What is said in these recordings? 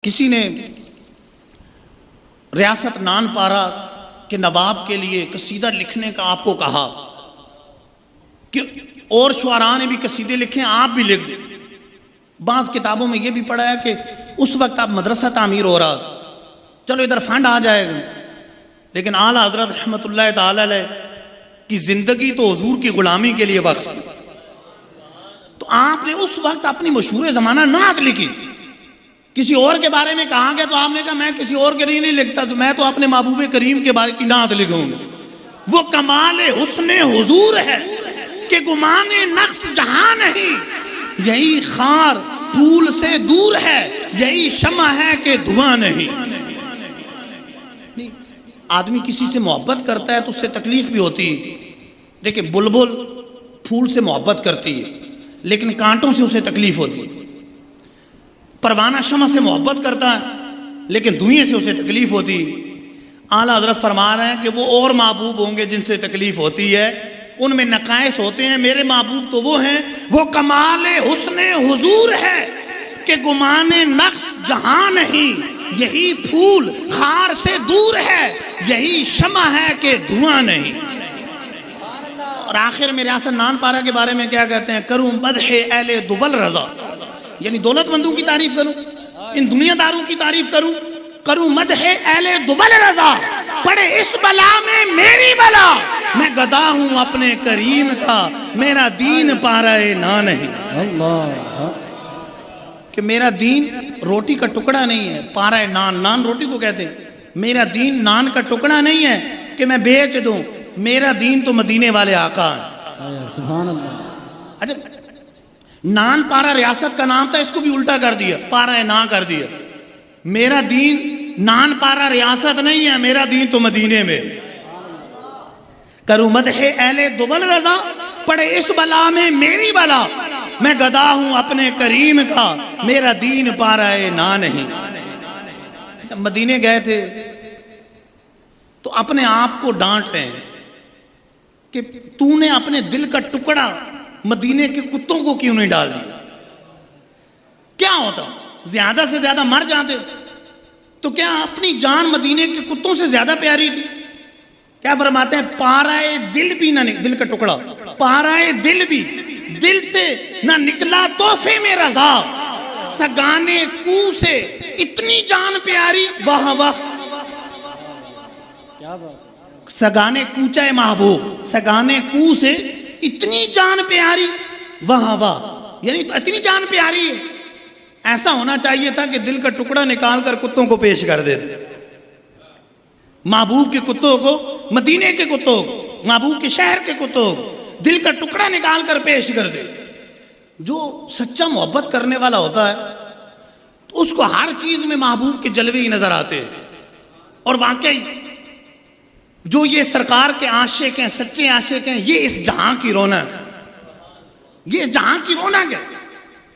کسی نے ریاست نان پارا کے نواب کے لیے قصیدہ لکھنے کا آپ کو کہا کہ اور شعراء نے بھی قصیدے لکھے، آپ بھی لکھ دیں۔ بعض کتابوں میں یہ بھی پڑھا ہے کہ اس وقت آپ مدرسہ تعمیر ہو رہا، چلو ادھر فنڈ آ جائے گا، لیکن اعلیٰ حضرت رحمۃ اللہ تعالی علیہ کی زندگی تو حضور کی غلامی کے لیے وقف تھی، تو آپ نے اس وقت اپنی مشہور زمانہ نعت لکھی۔ کسی اور کے بارے میں کہا گیا تو آپ نے کہا میں کسی اور کے لیے نہیں لکھتا، تو میں تو اپنے محبوب کریم کے بارے کی نعت لکھوں گا۔ وہ کمال حسن حضور ہے کہ گمان نقص جہاں نہیں، یہی خار پھول سے دور ہے، یہی شمع ہے کہ دھواں نہیں۔ آدمی کسی سے محبت کرتا ہے تو اس سے تکلیف بھی ہوتی ہے۔ دیکھیں بلبل پھول سے محبت کرتی ہے لیکن کانٹوں سے اسے تکلیف ہوتی ہے، پروانہ شمع سے محبت کرتا ہے لیکن دھوئیں سے اسے تکلیف ہوتی ہے۔ اعلیٰ حضرت فرما رہے ہیں کہ وہ اور محبوب ہوں گے جن سے تکلیف ہوتی ہے، ان میں نقائص ہوتے ہیں، میرے محبوب تو وہ ہیں وہ کمال حسن حضور ہے کہ گمان نقص جہاں نہیں، یہی پھول خار سے دور ہے، یہی شمع ہے کہ دھواں نہیں۔ اور آخر میں ریاست نان پارا کے بارے میں کیا کہتے ہیں؟ کروں مدح اہل دول رضا، یعنی دولت مندوں کی تعریف کروں، ان دنیا داروں کی تعریف کروں، کروں مدح اہل دول رضا، پڑے اس بلا میں میری بلا، میں گدا ہوں اپنے کریم کا، میرا دین پارہ نان نہیں۔ اللہ کہ میرا دین روٹی کا ٹکڑا نہیں ہے، پارہ نان، نان روٹی کو کہتے ہیں، میرا دین نان کا ٹکڑا نہیں ہے کہ میں بیچ دوں، میرا دین تو مدینے والے آقا ہیں۔ سبحان اللہ۔ اچھا نان پارا ریاست کا نام تھا، اس کو بھی الٹا کر دیا، پارہ نا کر دیا۔ میرا دین نان پارا ریاست نہیں ہے، میرا دین تو مدینے میں۔ کروں مدح اہل دول رضا، پڑے اس بلا میں میری بلا، میں گدا ہوں اپنے کریم کا، میرا دین پارہ نا نہیں۔ اچھا مدینے گئے تھے تو اپنے آپ کو ڈانٹ رہے ہیں کہ تو نے اپنے دل کا ٹکڑا مدینے کے کتوں کو کیوں نہیں ڈال دیا؟ کیا ہوتا زیادہ سے زیادہ مر جاتے، تو کیا اپنی جان مدینے کے کتوں سے زیادہ پیاری تھی؟ کیا فرماتے ہیں؟ پارہ دل بھی نہ، دل کا ٹکڑا پارہ دل بھی، دل سے نہ نکلا تحفے میں رضا، سگانے کو سے اتنی جان پیاری، واہ واہ، کیا بات ہے۔ سگانے کوچہ محبوب، سگانے کو سے اتنی جان پیاری، واہ واہ، یعنی تو اتنی جان پیاری ہے۔ ایسا ہونا چاہیے تھا کہ دل کا ٹکڑا نکال کر کتوں کو پیش کر دیتے، محبوب کے کتوں کو، مدینے کے کتوں کو، محبوب کے شہر کے کتوں کو دل کا ٹکڑا نکال کر پیش کر دے۔ جو سچا محبت کرنے والا ہوتا ہے تو اس کو ہر چیز میں محبوب کے جلوے ہی نظر آتے ہیں۔ اور واقعی جو یہ سرکار کے عاشق ہیں، سچے عاشق ہیں، یہ اس جہاں کی رونق ہے، یہ جہاں کی رونق ہے۔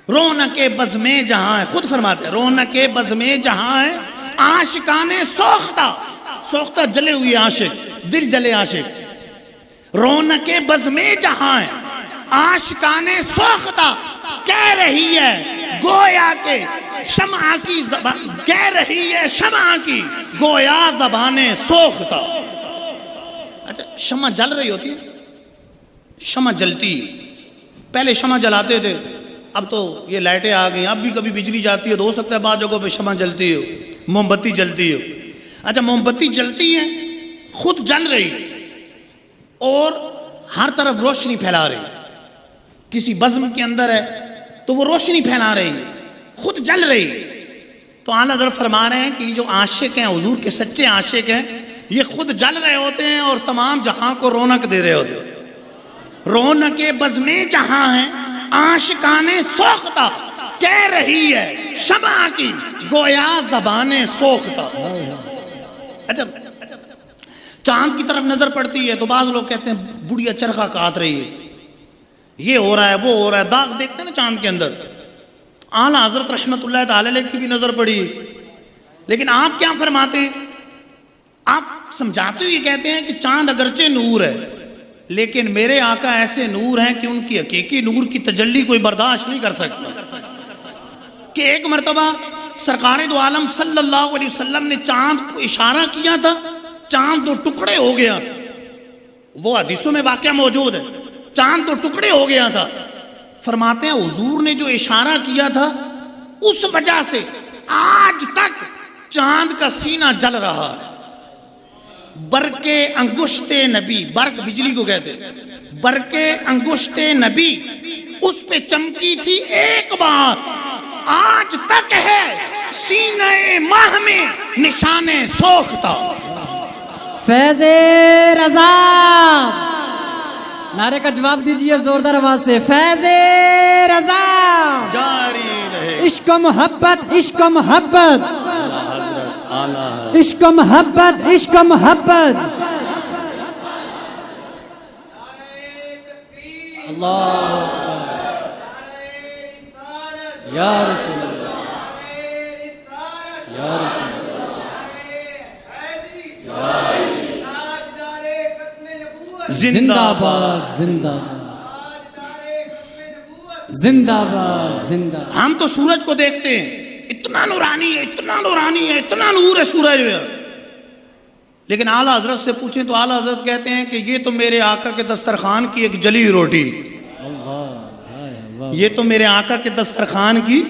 رونق بزم جہاں ہے، خود فرماتے ہیں رونق بزم جہاں ہے، عاشقان سوختہ، سوختہ جلے ہوئے عاشق، دل جلے عاشق۔ رونق بزم جہاں ہے، عاشقان سوختہ، کہہ رہی ہے گویا کہ شمع کی زبان، کہہ رہی ہے شمع کی گویا زبان سوختہ۔ اچھا شمع جل رہی ہوتی ہے، شمع جلتی، پہلے شمع جلاتے تھے، اب تو یہ لائٹیں آ گئی، اب بھی کبھی بجلی جاتی ہے تو ہو سکتا ہے بعض جگہوں پہ شمع جلتی ہو، موم بتی جلتی ہو۔ اچھا موم بتی جلتی ہے، خود جل رہی اور ہر طرف روشنی پھیلا رہی، کسی بزم کے اندر ہے تو وہ روشنی پھیلا رہی، خود جل رہی۔ تو اعلیٰ حضرت فرما رہے ہیں کہ جو عاشق ہیں، حضور کے سچے عاشق ہیں، یہ خود جل رہے ہوتے ہیں اور تمام جہاں کو رونق دے رہے ہوتے ہیں۔ رونق بزم جہاں ہے، عاشقان سوختہ، کہہ رہی ہے شمع کی گویا زبان سوختہ۔ اچھا چاند کی طرف نظر پڑتی ہے تو بعض لوگ کہتے ہیں بڑھیا چرخہ کاٹ رہی ہے، یہ ہو رہا ہے وہ ہو رہا ہے، داغ دیکھتے ہیں نا چاند کے اندر۔ اعلیٰ حضرت رحمۃ اللہ تعالی علیہ کی بھی نظر پڑی، لیکن آپ کیا فرماتے ہیں؟ آپ سمجھاتے ہوئے کہتے ہیں کہ چاند اگرچہ نور ہے لیکن میرے آقا ایسے نور ہیں کہ ان کی حقیقی نور کی تجلی کوئی برداشت نہیں کر سکتا۔ کہ ایک مرتبہ سرکار دو عالم صلی اللہ علیہ وسلم نے چاند کو اشارہ کیا تھا، چاند 2 ٹکڑے ہو گیا، وہ حدیثوں میں واقعہ موجود ہے، چاند 2 ٹکڑے ہو گیا تھا۔ فرماتے ہیں حضور نے جو اشارہ کیا تھا اس وجہ سے آج تک چاند کا سینہ جل رہا ہے۔ برق انگشت نبی، برق بجلی کو کہتے ہیں، برق انگشت نبی اس پہ چمکی تھی ایک بار، آج تک ہے سینہ ماہ میں نشان سوختہ۔ فیض رضا، نعرے کا جواب دیجئے زوردار آواز سے، فیض رضا، جاری رہے عشق و محبت، عشق و محبت، عشق و محبت، عشق و محبت۔ اللہ یا رسول اللہ، یا رسول اللہ، زندہ باد، زندہ باد، زندہ باد، زندہ باد۔ ہم تو سورج کو دیکھتے ہیں، اتنا نورانی ہے، اتنا نورانی ہے، اتنا نور ہے سورج میں، لیکن اعلیٰ حضرت سے پوچھیں تو اعلیٰ حضرت کہتے ہیں کہ یہ تو میرے آقا کے دسترخوان کی ایک جلی روٹی، یہ تو میرے آقا کے دسترخوان کی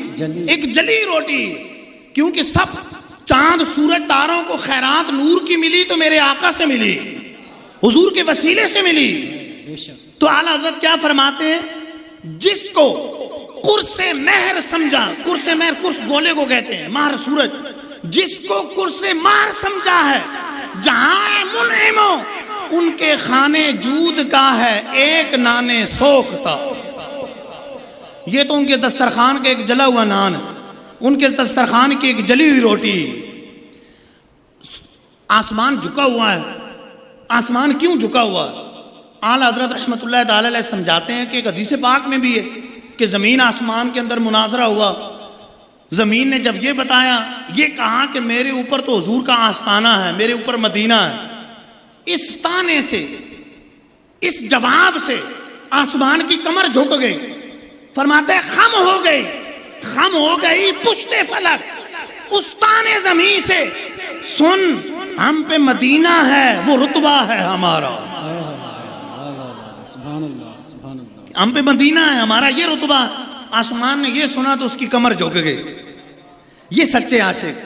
ایک جلی روٹی، کیونکہ سب چاند سورج تاروں کو خیرات نور کی ملی تو میرے آقا سے ملی، حضور کے وسیلے سے ملی۔ تو اعلیٰ حضرت کیا فرماتے ہیں، جس کو قرص مہر سمجھا، قرص مہر، قرص گولے کو کہتے ہیں، مہر سورج، جس کو قرص مہر سمجھا ہے، جہاں منعمو ان کے خانے جود کا ہے ایک نان سوختہ۔ یہ تو ان کے دسترخوان کے ایک جلا ہوا نان ہے، ان کے دسترخوان کی ایک جلی ہوئی روٹی۔ آسمان جھکا ہوا ہے، آسمان کیوں جھکا ہوا ہے؟ اعلیٰ حضرت رحمۃ اللہ تعالی علیہ سمجھاتے ہیں کہ ایک حدیث پاک میں بھی ہے کہ زمین آسمان کے اندر مناظرہ ہوا، زمین نے جب یہ بتایا، یہ کہا کہ میرے اوپر تو حضور کا آستانہ ہے، میرے اوپر مدینہ ہے، اس تانے سے، اس جواب سے آسمان کی کمر جھک گئی، فرماتے ہیں خم ہو گئی، خم ہو گئی پشت فلک اس تانے زمین سے، سن ہم پہ مدینہ ہے وہ رتبہ ہے ہمارا، سبحان اللہ، سبحان اللہ، ہم پہ مدینہ ہے ہمارا یہ رتبہ۔ آسمان نے یہ سنا تو اس کی کمر جھک گئی۔ یہ سچے عاشق